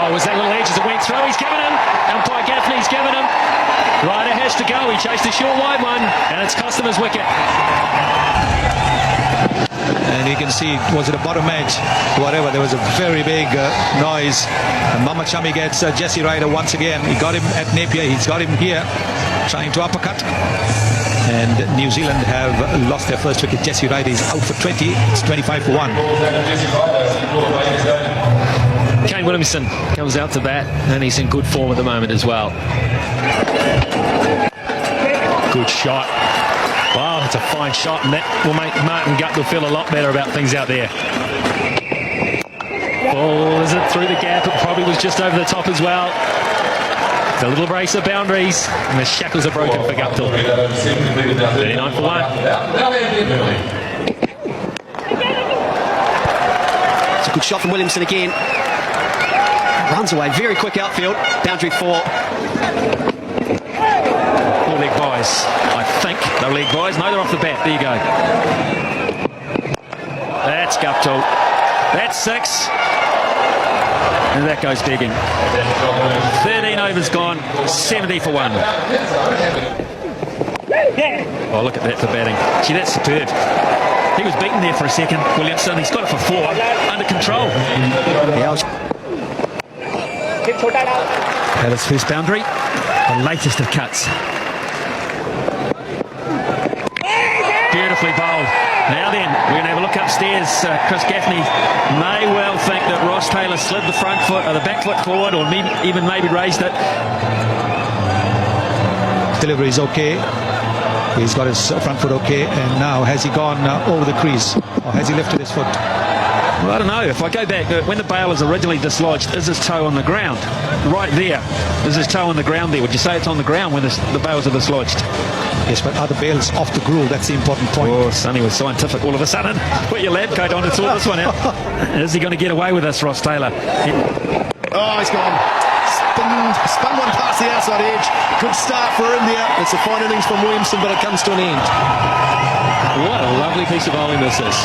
Oh, was that little edge as it went through? He's given him. Umpire Gaffney's given him. Ryder has to go. He chased a short wide one, and it's cost him his wicket. And you can see, was it a bottom edge? Whatever, there was a very big noise. And Mama Chummy gets Jesse Ryder once again. He got him at Napier, he's got him here, trying to uppercut. And New Zealand have lost their first wicket. Jesse Ryder is out for 20. It's 25 for 1. Kane Williamson comes out to bat, and he's in good form at the moment as well. Good shot. Wow, it's a fine shot, and that will make Martin Gutwell feel a lot better about things out there. Ball is it through the gap? It probably was just over the top as well. The little brace of boundaries, and the shackles are broken for Guptill. 39 for 1. It's a good shot from Williamson again. Runs away, very quick outfield. Boundary 4. Four leg buys, I think. No leg buys. No, they're off the bat. There you go. That's Guptill. That's 6. And that goes begging. 13 overs gone, 70 for 1. Oh, look at that for batting. Gee, that's superb. He was beaten there for a second, Williamson. He's got it for 4. Under control. That is first boundary. The latest of cuts. Beautifully bowled. Now then, we're going to have a look upstairs. Chris Gaffney may well think that Ross Taylor slid the front foot or the back foot forward, or even maybe raised it. Delivery is okay. He's got his front foot okay. And now, has he gone over the crease? Or has he lifted his foot? Well, I don't know. If I go back, when the bail is originally dislodged, is his toe on the ground? Right there. Is his toe on the ground there? Would you say it's on the ground when the bails are dislodged? Yes, but are the bails off the groove? That's the important point. Oh, Sonny was scientific all of a sudden. Put your lab coat on to sort this one out. Is he going to get away with this, Ross Taylor? Oh, he's gone. Spun one past the outside edge. Good start for India. It's a fine innings from Williamson, but it comes to an end. What a lovely piece of bowling this is.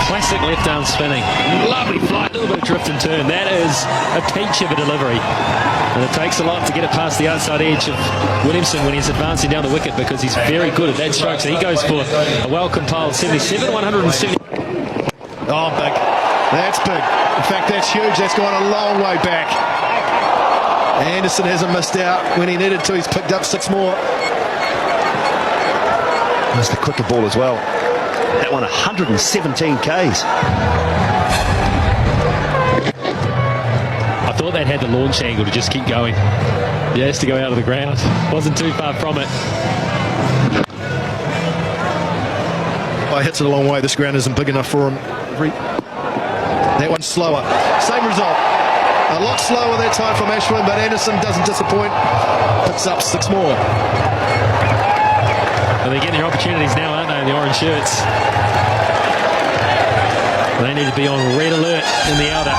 Classic left arm spinning. Lovely flight, a little bit of drift and turn. That is a peach of a delivery. And it takes a lot to get it past the outside edge of Williamson when he's advancing down the wicket, because he's very good at that stroke. So he goes for a well-compiled 77, 170. Oh, big. That's big. In fact, that's huge. That's gone a long way back. Anderson hasn't missed out when he needed to. He's picked up 6 more. That's the quicker ball as well. That one 117 Ks. I thought that had the launch angle to just keep going. He has to go out of the ground. Wasn't too far from it. Oh, he hits it a long way. This ground isn't big enough for him. That one's slower. Same result. A lot slower that time from Ashwin, but Anderson doesn't disappoint. Picks up 6 more. And they're getting their opportunities now, aren't they, in the orange shirts? They need to be on red alert in the outer.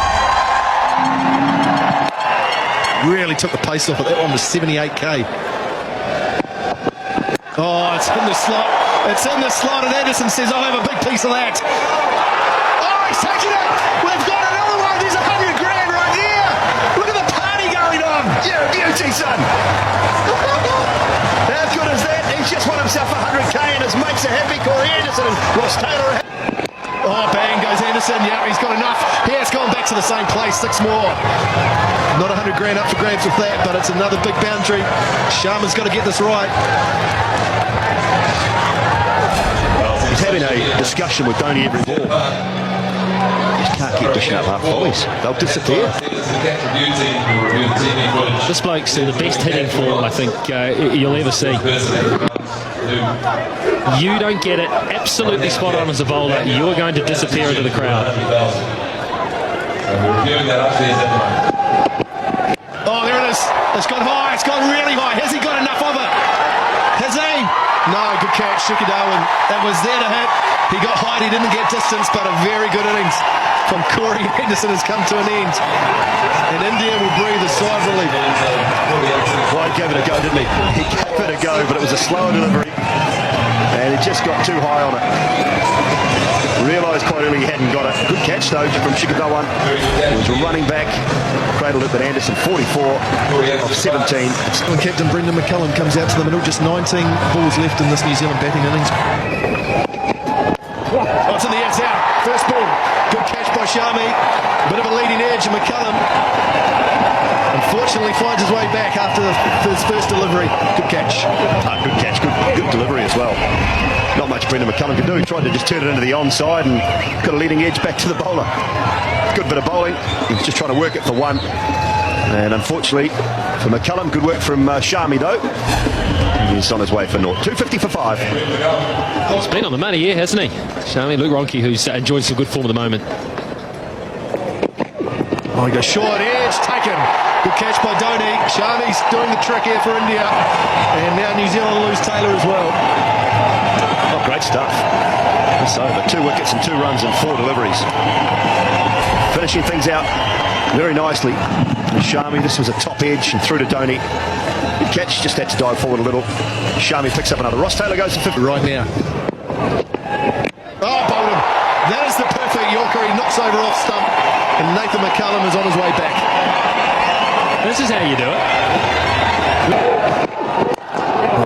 Really took the pace off it. That one was 78k. Oh, it's in the slot. It's in the slot, and Anderson says, I'll have a big piece of that. Oh, he's taking it. We've got another one. There's 100 grand right here. Look at the party going on. Yeah, beauty, son. How good is that? He's just won himself 100k, and his mates are happy. Corey Anderson and Ross Taylor are happy. Oh, bang goes Anderson. Yeah, he's got enough. Here, it's gone back to the same place. 6 more. Not 100 grand up for grabs with that, but it's another big boundary. Sharma's got to get this right. He's having a discussion with Dhoni every ball. Just can't keep dishing up half volleys. They'll disappear. This bloke's in the best hitting form I think you'll ever see. You don't get it absolutely spot on as a bowler, you're going to disappear into the crowd. Oh, there it is. It's gone high. It's gone really high. Has he got enough of it? Has he? No, good catch, Shikadawan. That was there to hit. He got high, he didn't get distance, but a very good innings from Corey Anderson has come to an end. And India will breathe a sigh of relief. White gave it a go, didn't he? He gave it a go, but it was a slower delivery. And it just got too high on it. Realised quite early he hadn't got it. Good catch though from Shikadawan. He was running back, cradled it, but Anderson 44 of 17. And Captain Brendan McCullum comes out to the middle. Just 19 balls left in this New Zealand batting innings. Oh, it's in the air, out. First ball. Good catch by Shami. Bit of a leading edge, and McCullum unfortunately finds his way back after his first delivery. Good catch. Good catch, good delivery as well. Not much Brendan McCullum could do. He tried to just turn it into the onside and got a leading edge back to the bowler. Good bit of bowling. He was just trying to work it for one. And unfortunately for McCullum, good work from Shami though. He's on his way for naught. 250 for 5. He's been on the money here, hasn't he? Shami, Luke Ronke, who's enjoying some good form at the moment. Oh, he goes short edge, taken. Good catch by Dhoni. Shami's doing the trick here for India. And now New Zealand lose Taylor as well. Oh, great stuff. It's over. 2 wickets and 2 runs and 4 deliveries. Finishing things out very nicely. And Shami, this was a top edge and through to Dhoni. Good catch, just had to dive forward a little. Shami picks up another. Ross Taylor goes to 50 right now. Oh, bowled him. That is the perfect Yorker. He knocks over off stump. And Nathan McCullum is on his way back. This is how you do it.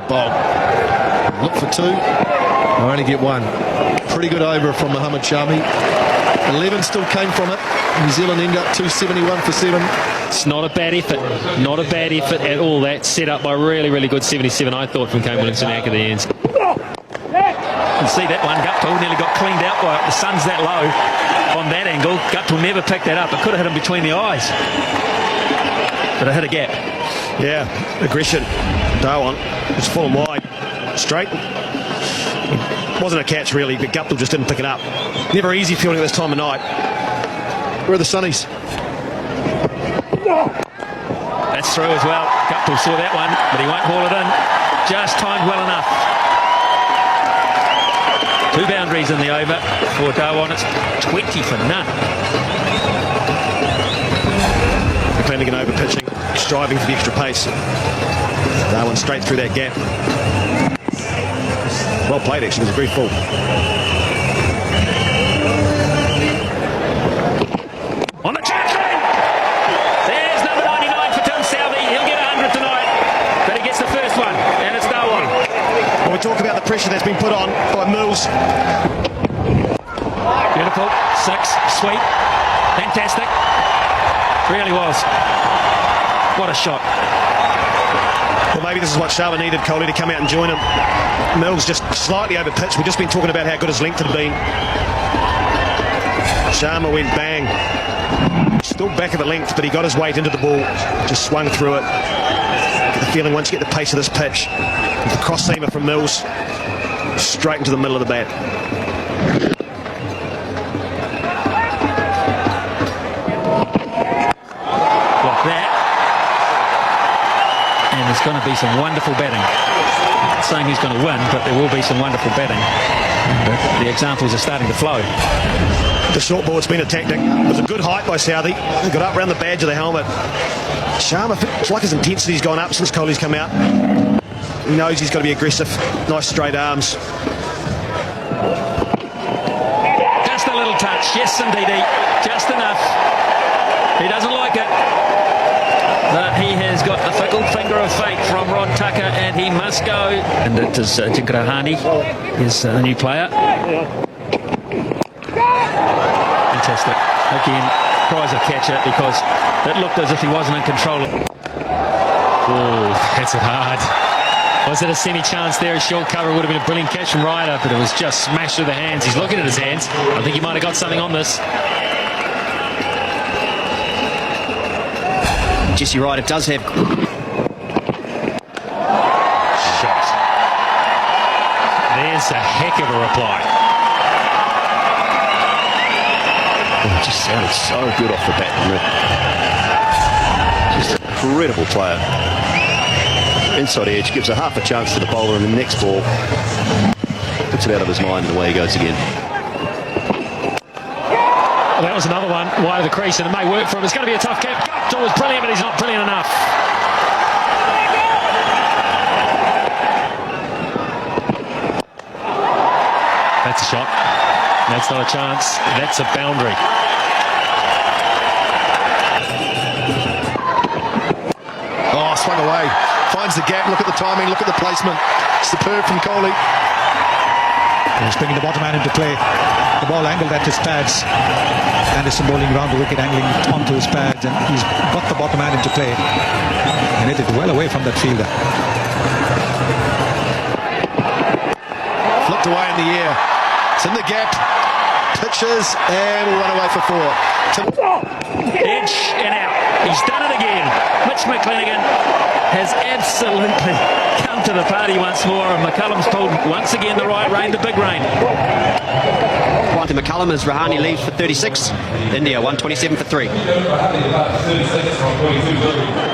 Bowl. Look for 2. I only get 1. Pretty good over from Mohammad Shami. 11 still came from it. New Zealand end up 271 for 7. It's not a bad effort. Not a bad effort at all. That set up by really, really good 77, I thought, from Kane Williamson back at the ends. You can see that one. Guptill nearly got cleaned out by it. The sun's that low on that angle. Guptill never picked that up. It could have hit him between the eyes. But it hit a gap. Yeah, aggression. Dhawan was full and wide. Straight. Wasn't a catch really, but Guptill just didn't pick it up. Never easy fielding at this time of night. Where are the Sunnies? That's through as well. Guptill saw that one, but he won't haul it in. Just timed well enough. 2 boundaries in the over for Dhawan. It's 20 for none. Flanagan over pitching, striving for the extra pace. Dhawan straight through that gap. Well played actually, it was very full. On the track line! There's number 99 for Tim Southey. He'll get 100 tonight. But he gets the first one, and it's Dhawan. When we talk about the pressure that's been put on by Mills. Beautiful. 6. Sweet. Fantastic. Really was. What a shot. Well, maybe this is what Sharma needed, Coley, to come out and join him. Mills just slightly over pitch. We've just been talking about how good his length had been. Sharma went bang. Still back of the length, but he got his weight into the ball. Just swung through it. Get the feeling once you get the pace of this pitch, the cross seamer from Mills, straight into the middle of the bat. Like that. And there's going to be some wonderful batting. I'm not saying he's going to win, but there will be some wonderful batting. But the examples are starting to flow. The short ball's been a tactic. It was a good height by Southey. He got up around the badge of the helmet. Sharma, it's like his intensity's gone up since Coley's come out. He knows he's got to be aggressive. Nice straight arms. Just a little touch. Yes, indeed. Just enough. He doesn't like it. But he has got the fickle finger of fate from Rod Tucker, and he must go. And it is Jingrahani is the new player. Fantastic. Again, prize of catcher because it looked as if he wasn't in control. Oh, that's it hard. Was it a semi-chance there? A short cover would have been a brilliant catch from Ryder, but it was just smashed through the hands. He's looking at his hands. I think he might have got something on this. Jesse Ryder does have... Shot. There's a heck of a reply. Oh, it just sounded so good off the bat. Just an incredible player. Inside edge, gives a half a chance to the bowler, and the next ball puts it out of his mind, and away he goes again. Well, that was another one wide of the crease, and it may work for him. It's going to be a tough cap. Guptill was brilliant, but he's not brilliant enough. That's a shot. That's not a chance. That's a boundary. Oh, swung away. Finds the gap. Look at the timing. Look at the placement. Superb from Coley. He's bringing the bottom man into play. The ball angled at his pads. Anderson bowling around the wicket, angling onto his pads, and he's got the bottom man into play and hit it well away from that fielder. Flipped away in the air. It's in the gap. Pitches and will run away for 4. Edge and out. He's done it again. Mitch McClenaghan has absolutely come to the party once more, and McCullum's pulled once again the right rein, the big rein. One to McCullum as Rahane leaves for 36. India 127 for 3.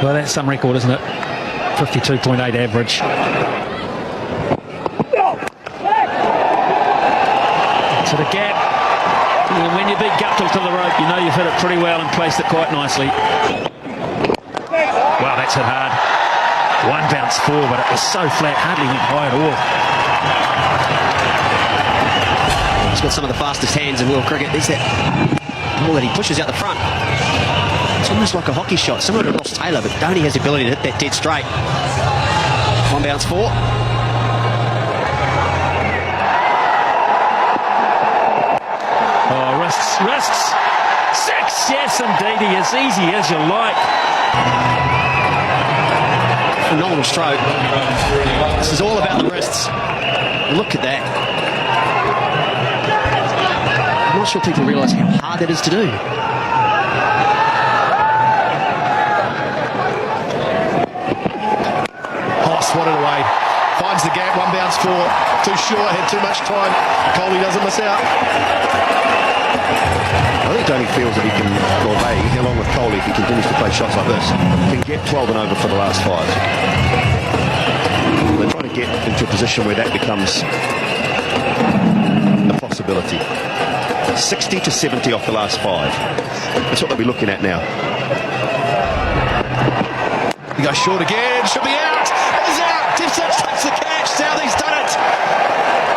Well, that's some record, isn't it? 52.8 average. To the gap. And when you beat Guptill to the rope, you know you've hit it pretty well and placed it quite nicely. Wow, that's hit hard. One bounce 4, but it was so flat, hardly went high at all. He's got some of the fastest hands in world cricket. There's that ball that he pushes out the front. It's almost like a hockey shot, similar to Ross Taylor, but Dhoni has the ability to hit that dead straight. One bounce 4. Wrists. 6, yes indeed, he is easy as you like. Phenomenal stroke. This is all about the wrists. Look at that. I'm not sure people realise how hard that is to do. Oh, swatted away. Finds the gap. One bounce 4. Too short. Had too much time. Coley doesn't miss out. I think Dhoni feels that he can, or they, along with Coley, if he continues to play shots like this, can get 12 and over for the last 5. They're trying to get into a position where that becomes a possibility. 60 to 70 off the last 5. That's what they'll be looking at now. He goes short again. Should be out. It's out. Dipsich takes the catch. Southey's done it.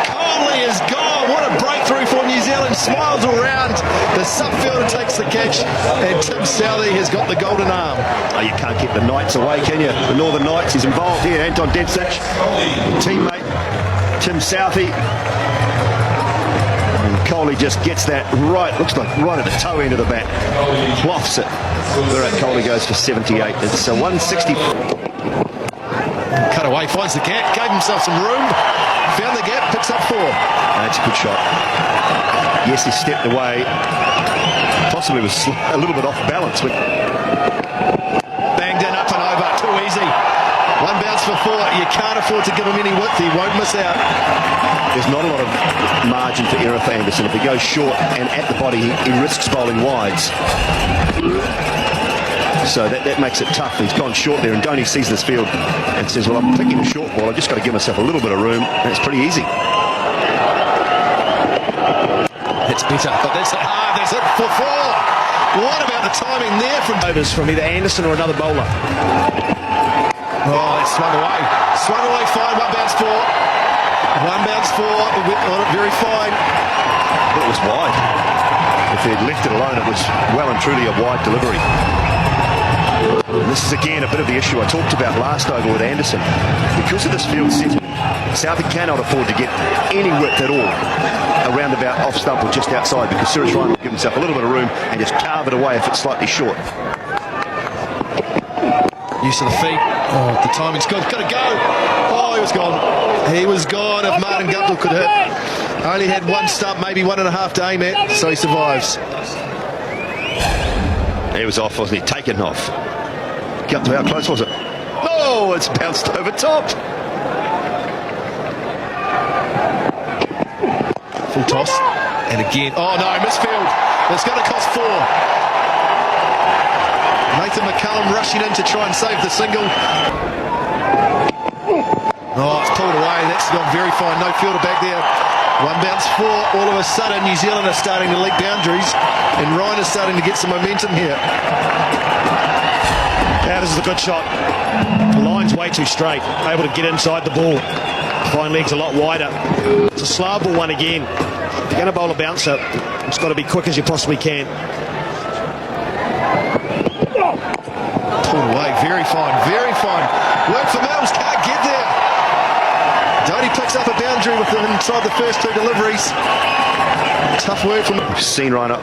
Coley is gone. What a breakthrough for New Zealand. Smiles all round. The subfielder takes the catch, and Tim Southey has got the golden arm. Oh, you can't keep the Knights away, can you? The Northern Knights. He's involved here. Ind&Nz, teammate Tim Southey. And Coley just gets that right. Looks like right at the toe end of the bat. Wafts it. Virat Kohli goes for 78. It's a 160. Cut away, finds the gap, gave himself some room, found the gap, picks up 4. That's a good shot. Yes, he stepped away. Possibly was a little bit off balance. Banged in, up and over, too easy. One bounce for 4. You can't afford to give him any width. He won't miss out. There's not a lot of margin for error for Anderson. If he goes short and at the body, he risks bowling wides. So that makes it tough. He's gone short there, and Dhoni sees this field and says, well, I'm picking a short ball. I've just got to give myself a little bit of room. And it's pretty easy. It's better. But there's it for 4. What about the timing there from overs from either Anderson or another bowler? Oh, it's swung away. Swung away fine. One bounce 4. One bounce 4. Very fine. It was wide. If they'd left it alone, it was well and truly a wide delivery. And this is again a bit of the issue I talked about last over with Anderson. Because of this field setting, Southey cannot afford to get any width at all around about off stump or just outside, because Suresh Raina will give himself a little bit of room and just carve it away if it's slightly short. Use of the feet. Oh, the timing's good. Got to go. Oh, he was gone. He was gone if Martin Guptill could hit. Only had one stump, maybe 1.5 to aim at, so he survives. He was off, wasn't he? Taken off. Guptill, how close was it? Oh, it's bounced over top. Full toss. And again. Oh, no, misfield. It's going to cost 4. Nathan McCullum rushing in to try and save the single. Oh, it's pulled away. That's gone very fine. No fielder back there. One bounce 4. All of a sudden, New Zealand are starting to leak boundaries, and Ryan is starting to get some momentum here. Yeah, this is a good shot. The line's way too straight. Able to get inside the ball. Fine legs a lot wider. It's a slow ball one again. If you're going to bowl a bouncer, it's got to be quick as you possibly can. Pulled away, very fine, very fine. Work for Mills, can't get there. Dhoni picks up a boundary with them inside the first two deliveries. Tough work from... We've seen Reiner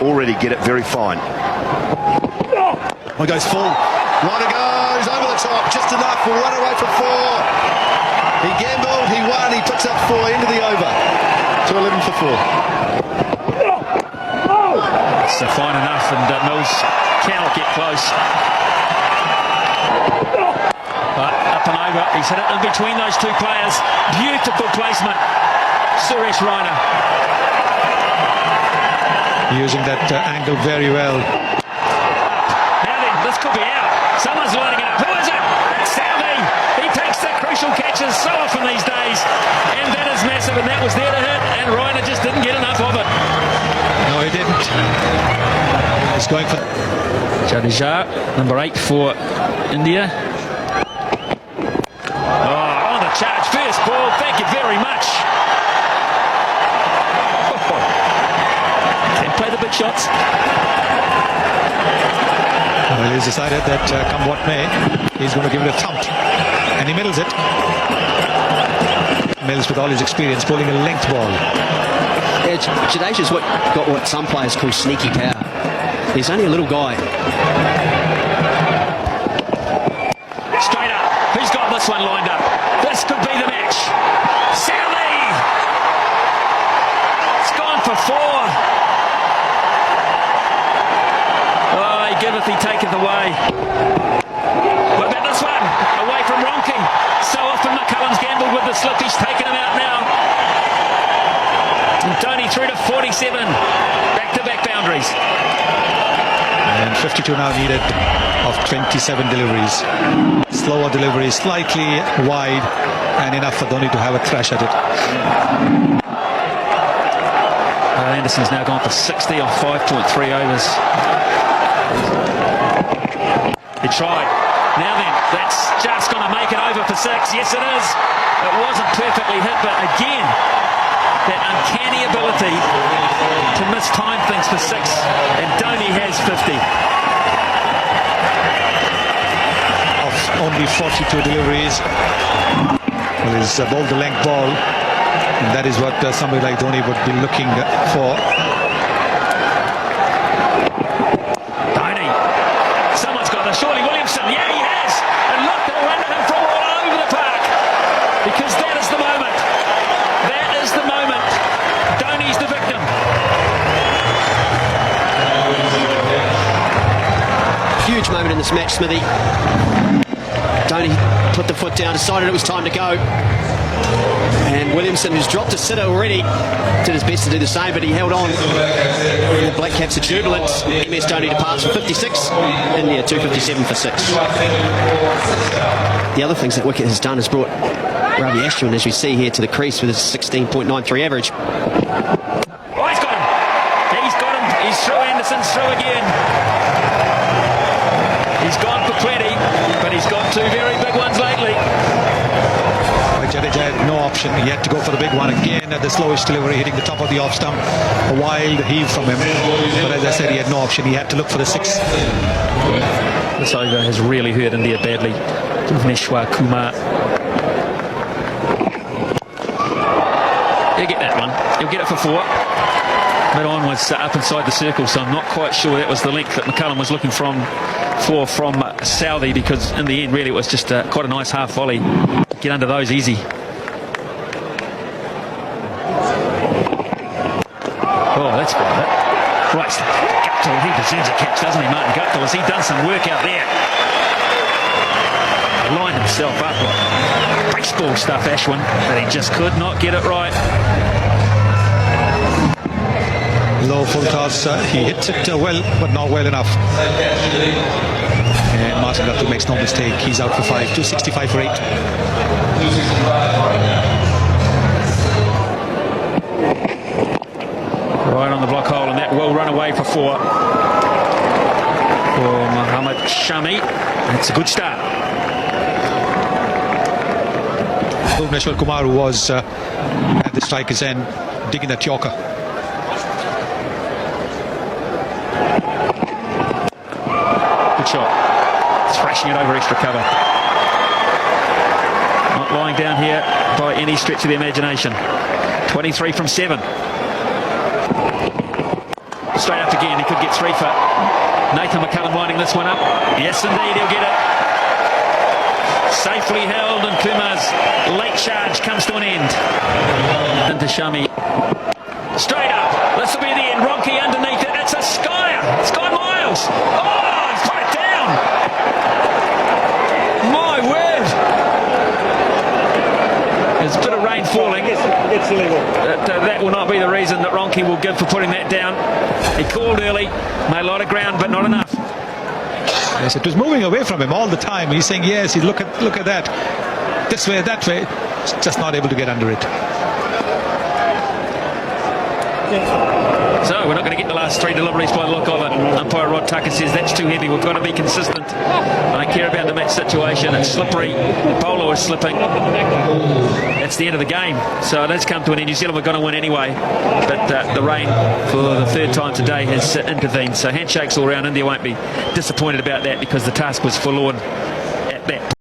already get it very fine. One goes full. Reiner goes over the top, just enough. We'll run away for 4. He gambled, he won, he picks up 4 into the over. To 11 for 4. So fine enough, and Mills cannot get close. But up and over, he's hit it in between those two players. Beautiful placement, Suresh Raina. Using that angle very well. Now then, this could be out. Someone's lining it up. Who is it? It's Southey. He takes the crucial catches so often these days. And that is massive, and that was there to hit, and Raina just didn't get enough of it. No, he didn't. He's going for... Jadeja, number 8 for India. Oh, on the charge. First ball. Thank you very much. Can play the big shots. Well, he's decided that come what may, he's going to give it a thump. And he middles it. Mills, with all his experience, bowling a length ball. Yeah, Jadeja's got what some players call sneaky power. He's only a little guy. Straight up. Who's got this one lined up? This could be the match. Southey! It's gone for 4. Oh, he giveth, he taketh away. What about this one? Away from Ronking. So often McCullum's gambled with the slip. He's taken him out now. And Dhoni through to 47. Back-to-back boundaries. And 52 now needed of 27 deliveries. Slower delivery, slightly wide, and enough for Dhoni to have a thrash at it. Anderson's now gone for 60 off 5.3 overs. He tried. Now then, that's just going to make it over for 6. Yes, it is. It wasn't perfectly hit, but again, that uncanny ability to mistime things for 6. And Dhoni has 50. Of only 42 deliveries. Well, he's bowled the length ball. And that is what somebody like Dhoni would be looking for. Dhoni. Someone's got this. Surely Williamson. Yeah, he has. And look, they'll run to him from all over the park. Because that is the moment. That is the moment. Dhoni's the victim. Huge moment in this match, Smithy. Dhoni put the foot down, decided it was time to go. And Williamson, who's dropped a sitter already, did his best to do the same, but he held on. The Black Caps are jubilant. MS Dhoni departs for 56. India 257 for 6. The other things that wicket has done is brought Ravi Ashwin, as we see here, to the crease with his 16.93 average. Oh, he's got him. He's got him. He's through. Anderson's through again. He's gone for plenty, but he's got 2 very big ones lately. Jadeja had no option. He had to go for the big one again at the slowest delivery, hitting the top of the off stump. A wild heave from him. But as I said, he had no option. He had to look for the 6. This over has really hurt India badly. Bhuvneshwar Kumar. He'll get that one. He'll get it for 4. Mid-on was up inside the circle, so I'm not quite sure that was the length that McCullum was looking for from Southey, because in the end, really, it was just quite a nice half volley. Get under those easy. Oh, that's good. Right, Guptill, he deserves a catch, doesn't he, Martin Guptill? Has he done some work out there? He lined himself up like baseball stuff, Ashwin, but he just could not get it right. Low full toss. He hits it well, but not well enough. And Martin Guptill makes no mistake. He's out for 5. 265 for 8. Right on the block hole, and that will run away for 4 for Mohammad Shami. That's a good start. Bhuvneshwar Kumar, who was at the striker's end, digging that yorker. Good shot. Thrashing it over extra cover. Not lying down here by any stretch of the imagination. 23 from 7. Straight up again. He could get 3 for Nathan McCullum winding this one up. Yes, indeed, he'll get it. Safely held, and Kumar's late charge comes to an end. Into Shami. Straight up. This will be the end. Ronke underneath it. It's a skyer. Sky Miles. Oh, he's put it down. My word. There's a bit of rain falling. That will not be the reason that Ronke will give for putting that down. He called early, made a lot of ground, but not enough. Yes, it was moving away from him all the time. He's saying, yes, look at that. This way, that way. Just not able to get under it. So we're not going to get the last 3 deliveries by the look of it. Umpire Rod Tucker says that's too heavy. We've got to be consistent. I don't care about the match situation. It's slippery. Polo is slipping. That's the end of the game. So it has come to an end. New Zealand were going to win anyway. But the rain for the 3rd time today has intervened. So handshakes all round. India won't be disappointed about that because the task was forlorn at that.